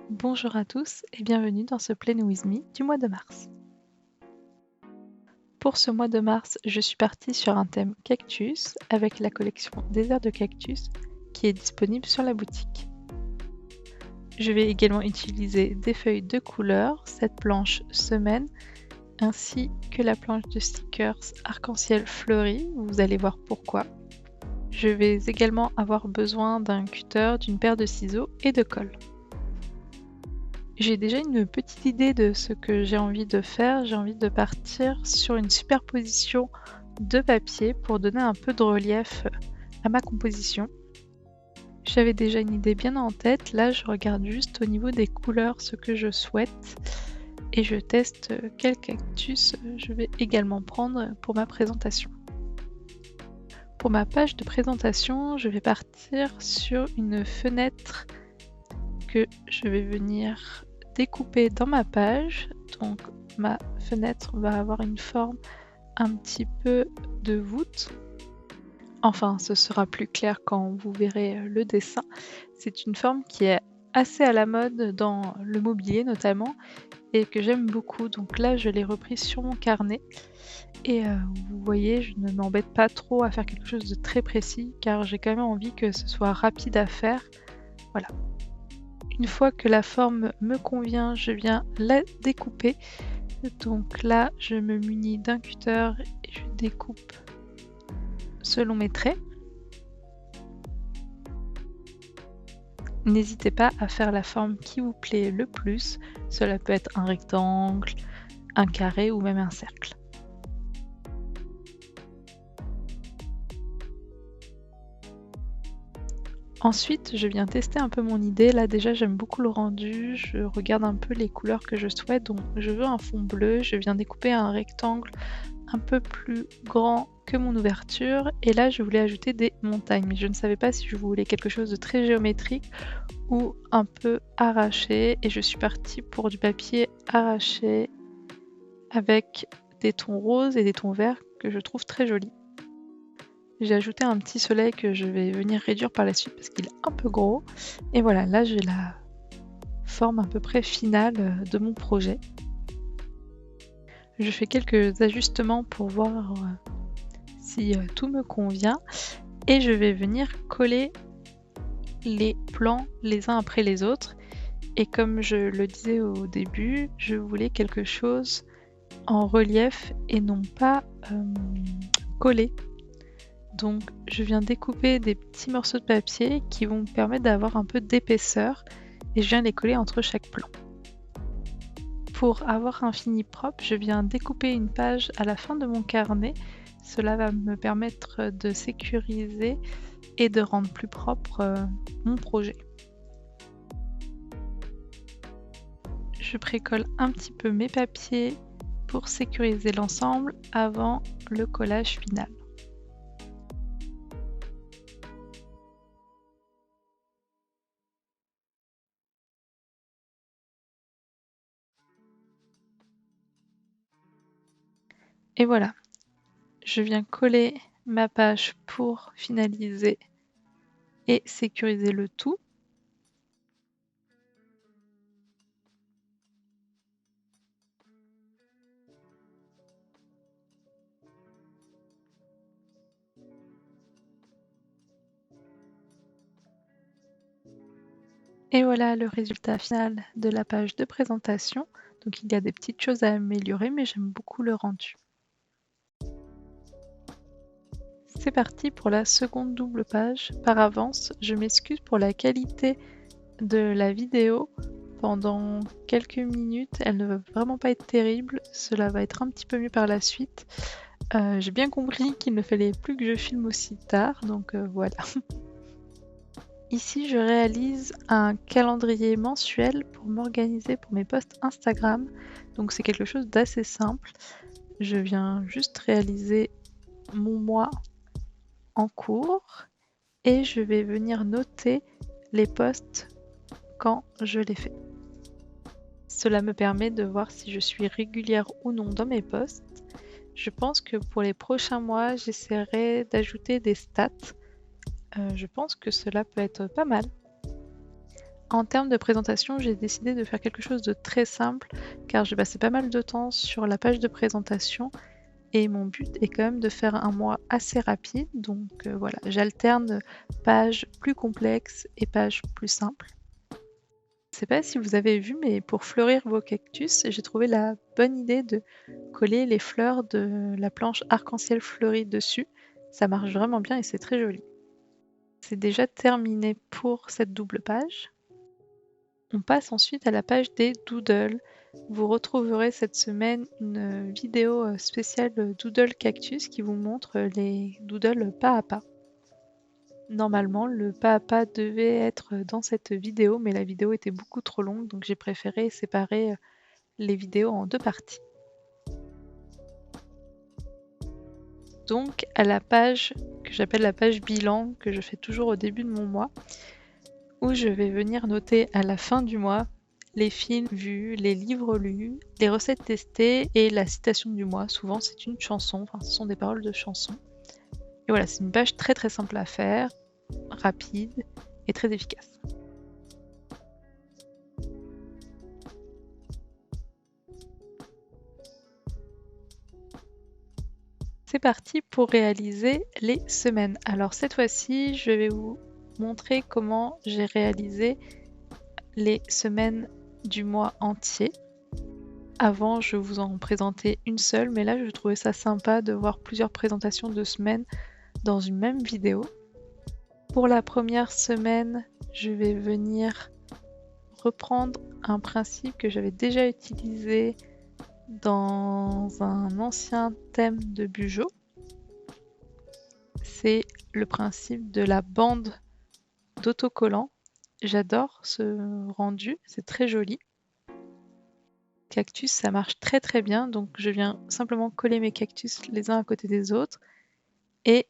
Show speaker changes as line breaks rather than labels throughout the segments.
Bonjour à tous et bienvenue dans ce Play With Me du mois de mars. Pour ce mois de mars, je suis partie sur un thème cactus avec la collection Désert de cactus qui est disponible sur la boutique. Je vais également utiliser des feuilles de couleur, cette planche semaine, ainsi que la planche de stickers arc-en-ciel fleuri, vous allez voir pourquoi. Je vais également avoir besoin d'un cutter, d'une paire de ciseaux et de colle. J'ai déjà une petite idée de ce que j'ai envie de faire. J'ai envie de partir sur une superposition de papier pour donner un peu de relief à ma composition. J'avais déjà une idée bien en tête. Là, je regarde juste au niveau des couleurs ce que je souhaite et je teste quel cactus je vais également prendre pour ma présentation. Pour ma page de présentation, je vais partir sur une fenêtre que je vais venir découper dans ma page. Donc ma fenêtre va avoir une forme un petit peu de voûte. Enfin, ce sera plus clair quand vous verrez le dessin. C'est une forme qui est assez à la mode dans le mobilier notamment et que j'aime beaucoup. Donc là, je l'ai reprise sur mon carnet. Et vous voyez, je ne m'embête pas trop à faire quelque chose de très précis car j'ai quand même envie que ce soit rapide à faire. Voilà. Une fois que la forme me convient, je viens la découper. Donc là, je me munis d'un cutter et je découpe selon mes traits. N'hésitez pas à faire la forme qui vous plaît le plus. Cela peut être un rectangle, un carré ou même un cercle. Ensuite, je viens tester un peu mon idée. Là déjà, j'aime beaucoup le rendu. Je regarde un peu les couleurs que je souhaite. Donc je veux un fond bleu. Je viens découper un rectangle un peu plus grand que mon ouverture. Et là, je voulais ajouter des montagnes. Mais je ne savais pas si je voulais quelque chose de très géométrique ou un peu arraché. Et je suis partie pour du papier arraché avec des tons roses et des tons verts que je trouve très jolis. J'ai ajouté un petit soleil que je vais venir réduire par la suite parce qu'il est un peu gros. Et voilà, là j'ai la forme à peu près finale de mon projet. Je fais quelques ajustements pour voir si tout me convient. Et je vais venir coller les plans les uns après les autres. Et comme je le disais au début, je voulais quelque chose en relief et non pas collé. Donc je viens découper des petits morceaux de papier qui vont me permettre d'avoir un peu d'épaisseur et je viens les coller entre chaque plan. Pour avoir un fini propre, je viens découper une page à la fin de mon carnet. Cela va me permettre de sécuriser et de rendre plus propre mon projet. Je précolle un petit peu mes papiers pour sécuriser l'ensemble avant le collage final. Et voilà, je viens coller ma page pour finaliser et sécuriser le tout. Et voilà le résultat final de la page de présentation. Donc il y a des petites choses à améliorer, mais j'aime beaucoup le rendu. C'est parti pour la seconde double page. Par avance, je m'excuse pour la qualité de la vidéo. Pendant quelques minutes, elle ne va vraiment pas être terrible. Cela va être un petit peu mieux par la suite. J'ai bien compris qu'il ne fallait plus que je filme aussi tard, donc voilà. Ici, je réalise un calendrier mensuel pour m'organiser pour mes posts Instagram. Donc c'est quelque chose d'assez simple. Je viens juste réaliser mon mois en cours et je vais venir noter les posts quand je les fais. Cela me permet de voir si je suis régulière ou non dans mes posts. Je pense que pour les prochains mois, j'essaierai d'ajouter des stats. Je pense que cela peut être pas mal. En termes de présentation, j'ai décidé de faire quelque chose de très simple car j'ai passé pas mal de temps sur la page de présentation et mon but est quand même de faire un mois assez rapide. Donc voilà, j'alterne pages plus complexes et pages plus simples. Je sais pas si vous avez vu, mais pour fleurir vos cactus, j'ai trouvé la bonne idée de coller les fleurs de la planche arc-en-ciel fleurie dessus. Ça marche vraiment bien et c'est très joli. C'est déjà terminé pour cette double page. On passe ensuite à la page des doodles. Vous retrouverez cette semaine une vidéo spéciale Doodle Cactus qui vous montre les doodles pas à pas. Normalement, le pas à pas devait être dans cette vidéo, mais la vidéo était beaucoup trop longue, donc j'ai préféré séparer les vidéos en deux parties. Donc à la page que j'appelle la page bilan, que je fais toujours au début de mon mois, où je vais venir noter à la fin du mois les films vus, les livres lus, les recettes testées et la citation du mois. Souvent c'est une chanson, enfin ce sont des paroles de chansons. Et voilà, c'est une page très très simple à faire, rapide et très efficace. C'est parti pour réaliser les semaines. Alors cette fois-ci, je vais vous montrer comment j'ai réalisé les semaines du mois entier. Avant, je vous en présentais une seule, mais là, je trouvais ça sympa de voir plusieurs présentations de semaines dans une même vidéo. Pour la première semaine, je vais venir reprendre un principe que j'avais déjà utilisé dans un ancien thème de Bujo. C'est le principe de la bande d'autocollant. J'adore ce rendu, c'est très joli. Cactus, ça marche très très bien, donc je viens simplement coller mes cactus les uns à côté des autres et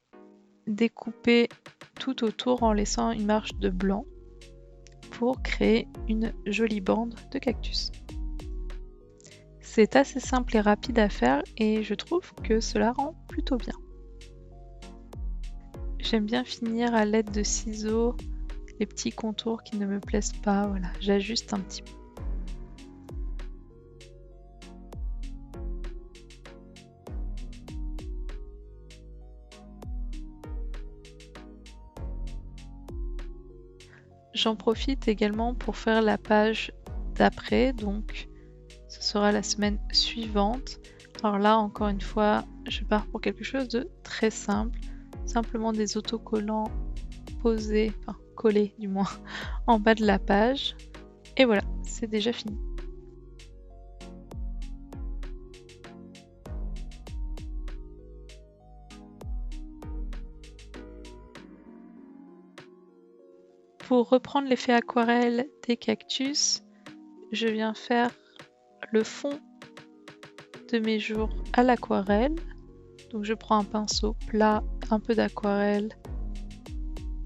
découper tout autour en laissant une marge de blanc pour créer une jolie bande de cactus. C'est assez simple et rapide à faire et je trouve que cela rend plutôt bien. J'aime bien finir à l'aide de ciseaux les petits contours qui ne me plaisent pas, voilà, j'ajuste un petit peu. J'en profite également pour faire la page d'après, donc ce sera la semaine suivante. Alors là, encore une fois, je pars pour quelque chose de très simple, simplement des autocollants posés, enfin collés du moins, en bas de la page. Et voilà, c'est déjà fini. Pour reprendre l'effet aquarelle des cactus, je viens faire le fond de mes jours à l'aquarelle. Donc je prends un pinceau plat, un peu d'aquarelle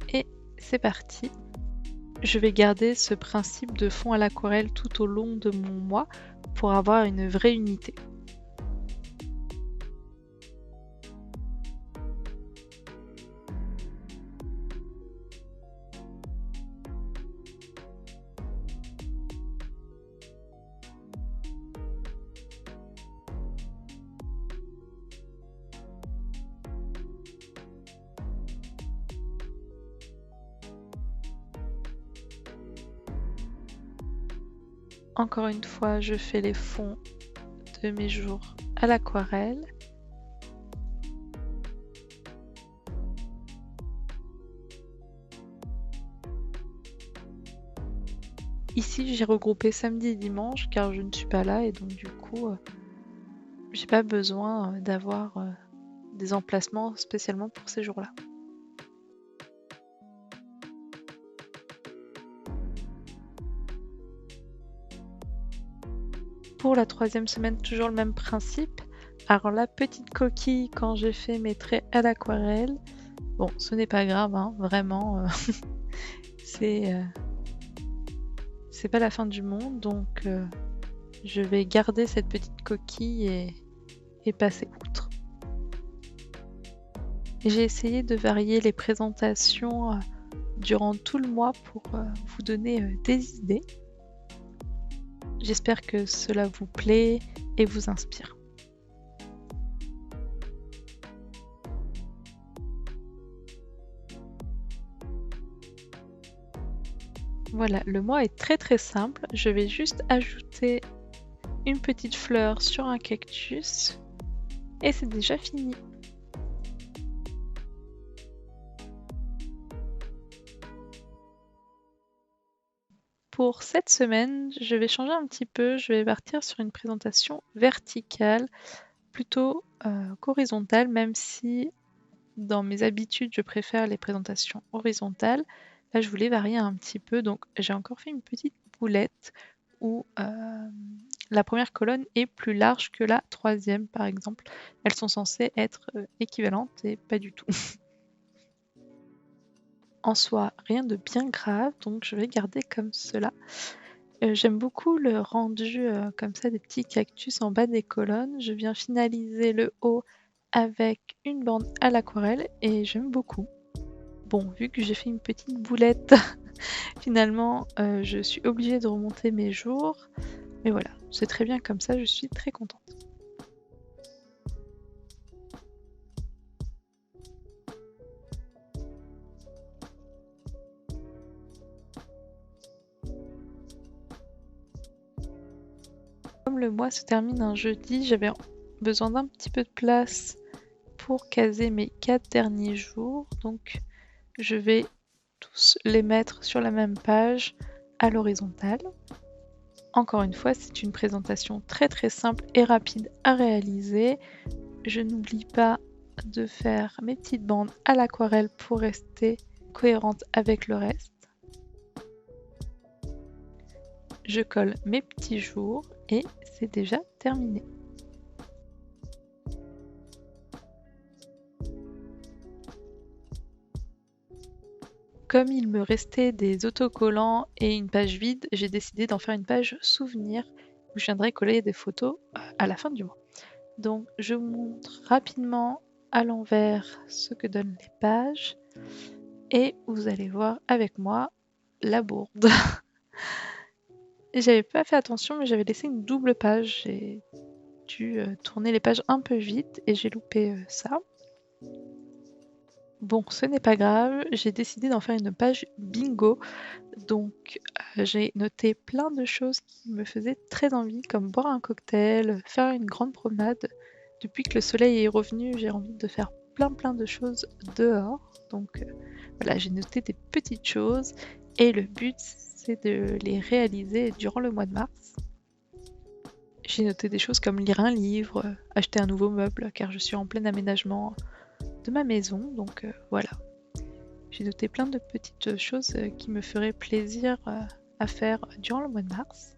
et c'est parti. Je vais garder ce principe de fond à l'aquarelle tout au long de mon mois pour avoir une vraie unité. Encore une fois, je fais les fonds de mes jours à l'aquarelle. Ici, j'ai regroupé samedi et dimanche car je ne suis pas là et donc du coup, j'ai pas besoin d'avoir des emplacements spécialement pour ces jours-là. Pour la troisième semaine, toujours le même principe. Alors la petite coquille quand j'ai fait mes traits à l'aquarelle, bon ce n'est pas grave, hein, vraiment, c'est pas la fin du monde, donc je vais garder cette petite coquille et passer outre. J'ai essayé de varier les présentations durant tout le mois pour vous donner des idées. J'espère que cela vous plaît et vous inspire. Voilà, le mois est très simple. Je vais juste ajouter une petite fleur sur un cactus et c'est déjà fini. Pour cette semaine, je vais changer un petit peu. Je vais partir sur une présentation verticale plutôt qu'horizontale, même si dans mes habitudes, je préfère les présentations horizontales. Là, je voulais varier un petit peu, donc j'ai encore fait une petite boulette où la première colonne est plus large que la troisième, par exemple. Elles sont censées être équivalentes et pas du tout. En soi, rien de bien grave, donc je vais garder comme cela. J'aime beaucoup le rendu comme ça des petits cactus en bas des colonnes. Je viens finaliser le haut avec une bande à l'aquarelle et j'aime beaucoup. Bon, vu que j'ai fait une petite boulette, finalement, je suis obligée de remonter mes jours. Mais voilà, c'est très bien comme ça, je suis très contente. Comme le mois se termine un jeudi, j'avais besoin d'un petit peu de place pour caser mes 4 derniers jours. Donc, je vais tous les mettre sur la même page à l'horizontale. Encore une fois, c'est une présentation très simple et rapide à réaliser. Je n'oublie pas de faire mes petites bandes à l'aquarelle pour rester cohérente avec le reste. Je colle mes petits jours et c'est déjà terminé. Comme il me restait des autocollants et une page vide, j'ai décidé d'en faire une page souvenir où je viendrai coller des photos à la fin du mois. Donc je vous montre rapidement à l'envers ce que donnent les pages et vous allez voir avec moi la bourde. J'avais pas fait attention mais j'avais laissé une double page, j'ai dû tourner les pages un peu vite et j'ai loupé ça. Bon, ce n'est pas grave, j'ai décidé d'en faire une page bingo. Donc j'ai noté plein de choses qui me faisaient très envie, comme boire un cocktail, faire une grande promenade. Depuis que le soleil est revenu, j'ai envie de faire plein de choses dehors. Donc voilà, j'ai noté des petites choses et le but c'est de les réaliser durant le mois de mars. J'ai noté des choses comme lire un livre, acheter un nouveau meuble car je suis en plein aménagement de ma maison, donc voilà. J'ai noté plein de petites choses qui me feraient plaisir à faire durant le mois de mars.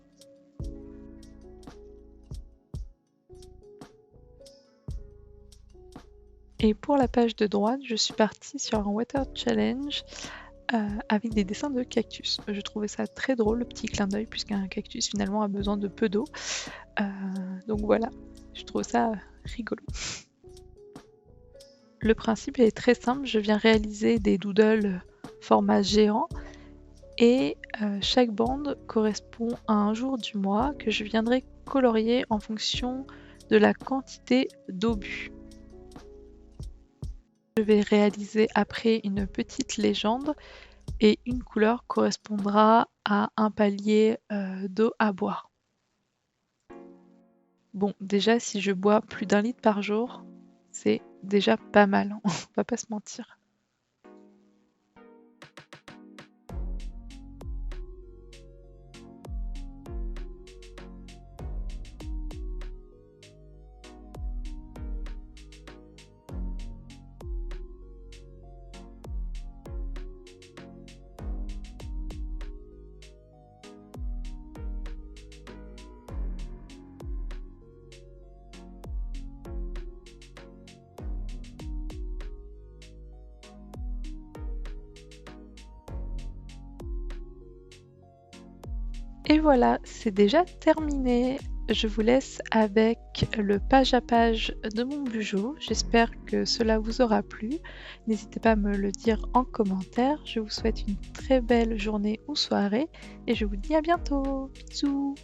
Et pour la page de droite, je suis partie sur un water challenge avec des dessins de cactus. Je trouvais ça très drôle, le petit clin d'œil, puisqu'un cactus finalement a besoin de peu d'eau. Donc voilà, je trouve ça rigolo. Le principe est très simple, je viens réaliser des doodles format géant et chaque bande correspond à un jour du mois que je viendrai colorier en fonction de la quantité d'eau bu. Je vais réaliser après une petite légende et une couleur correspondra à un palier d'eau à boire. Bon, déjà si je bois plus d'1 litre par jour, c'est déjà pas mal, on va pas se mentir. Et voilà, c'est déjà terminé. je vous laisse avec le page à page de mon bugeot. J'espère que cela vous aura plu. N'hésitez pas à me le dire en commentaire. Je vous souhaite une très belle journée ou soirée et je vous dis à bientôt. Bisous!